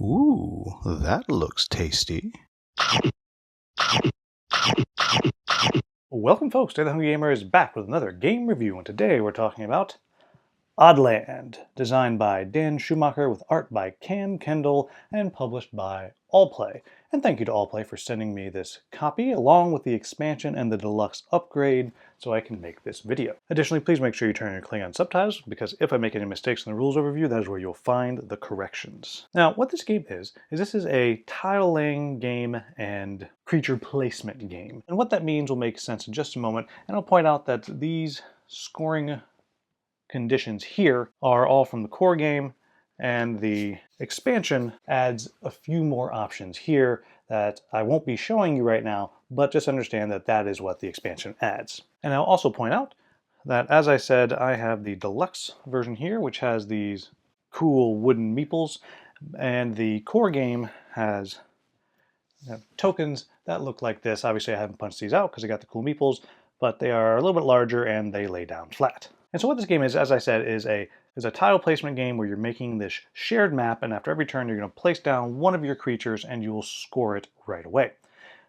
Ooh, that looks tasty. Welcome folks, Today the Hungry Gamer is back with another game review, and today we're talking about Oddland, designed by Dan Schumacher with art by Cam Kendall and published by Allplay. And thank you to Allplay for sending me this copy along with the expansion and the deluxe upgrade so I can make this video. Additionally, please make sure you turn on your Klingon subtitles because if I make any mistakes in the rules overview, that is where you'll find the corrections. Now, what this game is this is a tile laying game and creature placement game. And what that means will make sense in just a moment, and I'll point out that these scoring conditions here are all from the core game, and the expansion adds a few more options here that I won't be showing you right now, but just understand that that is what the expansion adds. And I'll also point out that, as I said, I have the deluxe version here, which has these cool wooden meeples, and the core game has tokens that look like this. Obviously, I haven't punched these out because I got the cool meeples, but they are a little bit larger and they lay down flat. And so what this game is, as I said, is a tile placement game where you're making this shared map, and after every turn you're going to place down one of your creatures and you will score it right away.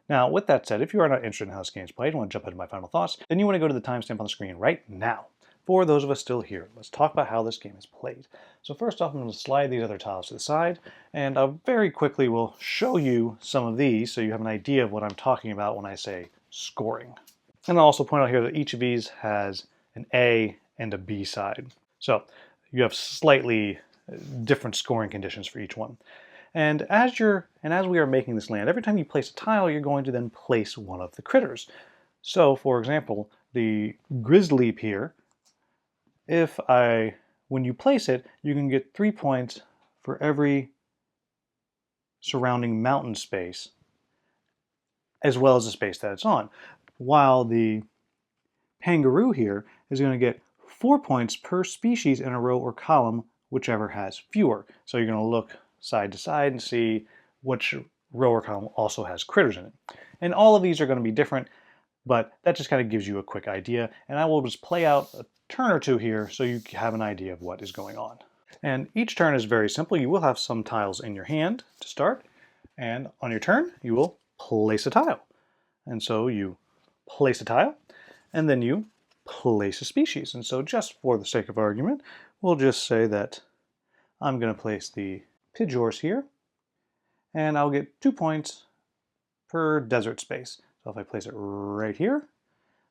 Now, with that said, if you are not interested in how this game is played and want to jump into my final thoughts, then you want to go to the timestamp on the screen right now. For those of us still here, let's talk about how this game is played. So first off, I'm going to slide these other tiles to the side, and I very quickly will show you some of these so you have an idea of what I'm talking about when I say scoring. And I'll also point out here that each of these has an A and a B side. So you have slightly different scoring conditions for each one. And as we are making this land, every time you place a tile, you're going to then place one of the critters. So, for example, the grizzly here, when you place it, you can get 3 points for every surrounding mountain space, as well as the space that it's on. While the kangaroo here is going to get 4 points per species in a row or column, whichever has fewer. So you're going to look side to side and see which row or column also has critters in it. And all of these are going to be different, but that just kind of gives you a quick idea. And I will just play out a turn or two here so you have an idea of what is going on. And each turn is very simple. You will have some tiles in your hand to start, and on your turn you will place a tile. And so you place a tile, and then you place a species. And so just for the sake of argument, we'll just say that I'm going to place the pigeon horse here, and I'll get 2 points per desert space. So if I place it right here,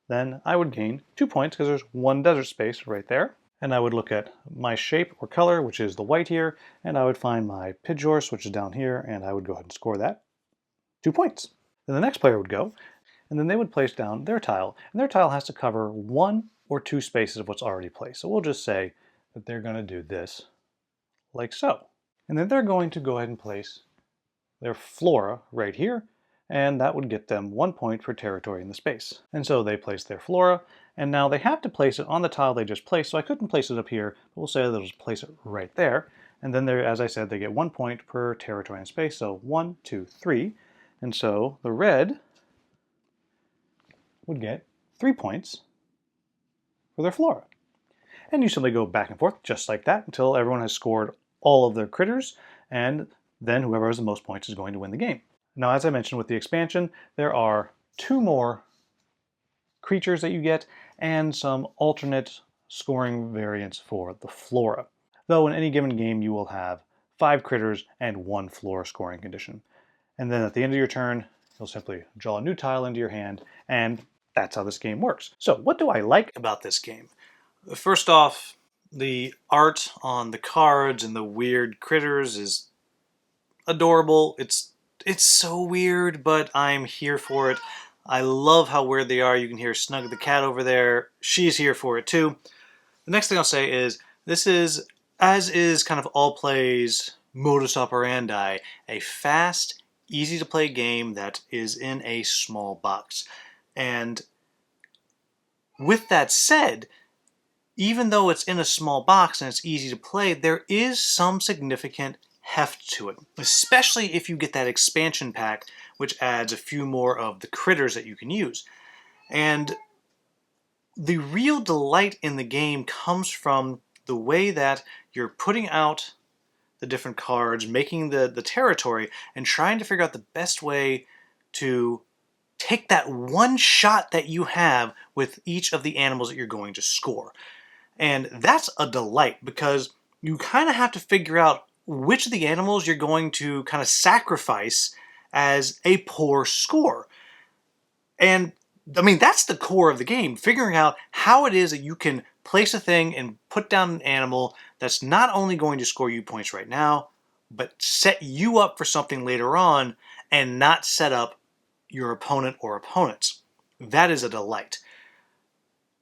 then I would gain 2 points because there's one desert space right there. And I would look at my shape or color, which is the white here, and I would find my pigeon horse, which is down here, and I would go ahead and score that 2 points. Then the next player would go, and then they would place down their tile, and their tile has to cover 1 or 2 spaces of what's already placed. So we'll just say that they're going to do this like so. And then they're going to go ahead and place their flora right here, and that would get them 1 point for territory in the space. And so they place their flora, and now they have to place it on the tile they just placed, so I couldn't place it up here, but we'll say they'll just place it right there. And then as I said, they get 1 point per territory in space, so 1, 2, 3. And so the red would get 3 points for their flora. And you simply go back and forth just like that until everyone has scored all of their critters, and then whoever has the most points is going to win the game. Now, as I mentioned with the expansion, there are 2 more creatures that you get and some alternate scoring variants for the flora. Though in any given game you will have 5 critters and 1 flora scoring condition. And then at the end of your turn, you'll simply draw a new tile into your hand, and that's how this game works. So what do I like about this game? First off, the art on the cards and the weird critters is adorable. It's so weird, but I'm here for it. I love how weird they are. You can hear Snug the cat over there. She's here for it too. The next thing I'll say is this is, as is kind of Allplay's modus operandi, a fast, easy to play game that is in a small box. And with that said, even though it's in a small box and it's easy to play, there is some significant heft to it, especially if you get that expansion pack, which adds a few more of the critters that you can use. And the real delight in the game comes from the way that you're putting out the different cards, making the territory, and trying to figure out the best way to take that one shot that you have with each of the animals that you're going to score. And that's a delight because you kind of have to figure out which of the animals you're going to kind of sacrifice as a poor score. And I mean, that's the core of the game, figuring out how it is that you can place a thing and put down an animal that's not only going to score you points right now, but set you up for something later on and not set up your opponent or opponents. That is a delight.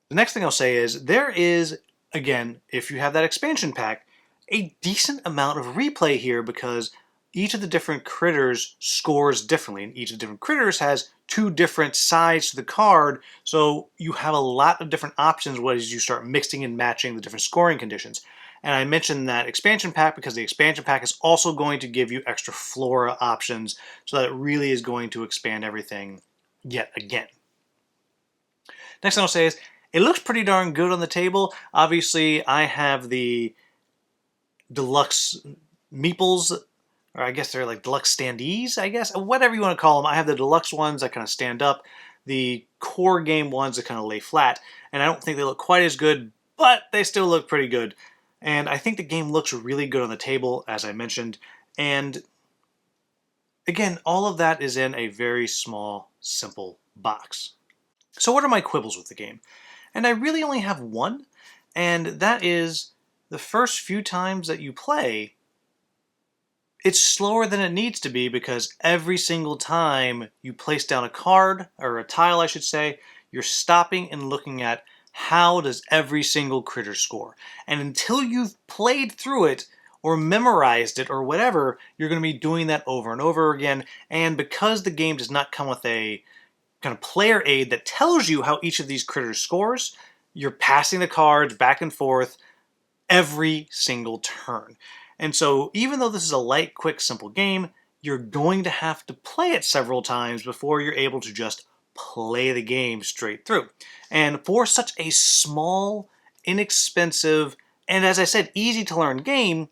The next thing I'll say is there is, again, if you have that expansion pack, a decent amount of replay here because each of the different critters scores differently, and each of the different critters has two different sides to the card, so you have a lot of different options as you start mixing and matching the different scoring conditions. And I mentioned that expansion pack because the expansion pack is also going to give you extra flora options, so that it really is going to expand everything yet again. Next thing I'll say is, it looks pretty darn good on the table. Obviously, I have the deluxe meeples, or I guess they're like deluxe standees, I guess, whatever you want to call them. I have the deluxe ones that kind of stand up, the core game ones that kind of lay flat, and I don't think they look quite as good, but they still look pretty good. And I think the game looks really good on the table, as I mentioned, and again, all of that is in a very small, simple box. So what are my quibbles with the game? And I really only have one, and that is the first few times that you play, it's slower than it needs to be because every single time you place down a card, or a tile I should say, you're stopping and looking at how does every single critter score. And until you've played through it or memorized it or whatever, you're going to be doing that over and over again. And because the game does not come with a kind of player aid that tells you how each of these critters scores, you're passing the cards back and forth every single turn. And so even though this is a light, quick, simple game, you're going to have to play it several times before you're able to just play the game straight through. And for such a small, inexpensive, and as I said, easy to learn game,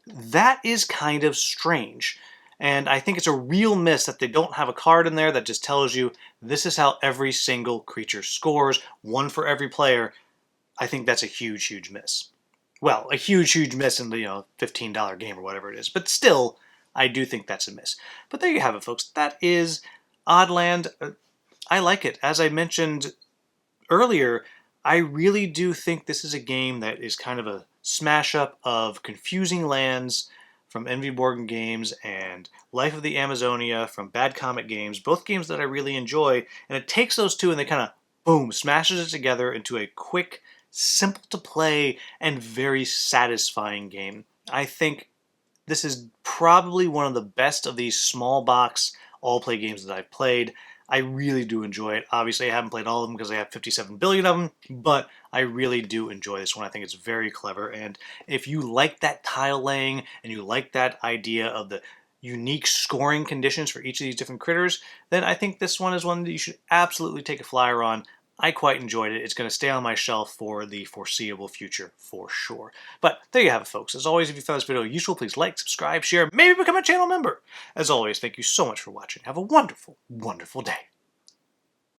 that is kind of strange. And I think it's a real miss that they don't have a card in there that just tells you this is how every single creature scores, one for every player. I think that's a huge, huge miss. Well, a huge, huge miss in the $15 game or whatever it is. But still, I do think that's a miss. But there you have it, folks. That is Oddland. I like it. As I mentioned earlier, I really do think this is a game that is kind of a smash up of Confusing Lands from Envy Board Games and Life of the Amazonia from Bad Comet Games, both games that I really enjoy, and it takes those two and they kind of, boom, smashes it together into a quick, simple to play, and very satisfying game. I think this is probably one of the best of these small box all-play games that I've played. I really do enjoy it. Obviously, I haven't played all of them because I have 57 billion of them, but I really do enjoy this one. I think it's very clever, and if you like that tile laying and you like that idea of the unique scoring conditions for each of these different critters, then I think this one is one that you should absolutely take a flyer on. I quite enjoyed it. It's going to stay on my shelf for the foreseeable future, for sure. But there you have it, folks. As always, if you found this video useful, please like, subscribe, share, maybe become a channel member. As always, thank you so much for watching. Have a wonderful, wonderful day.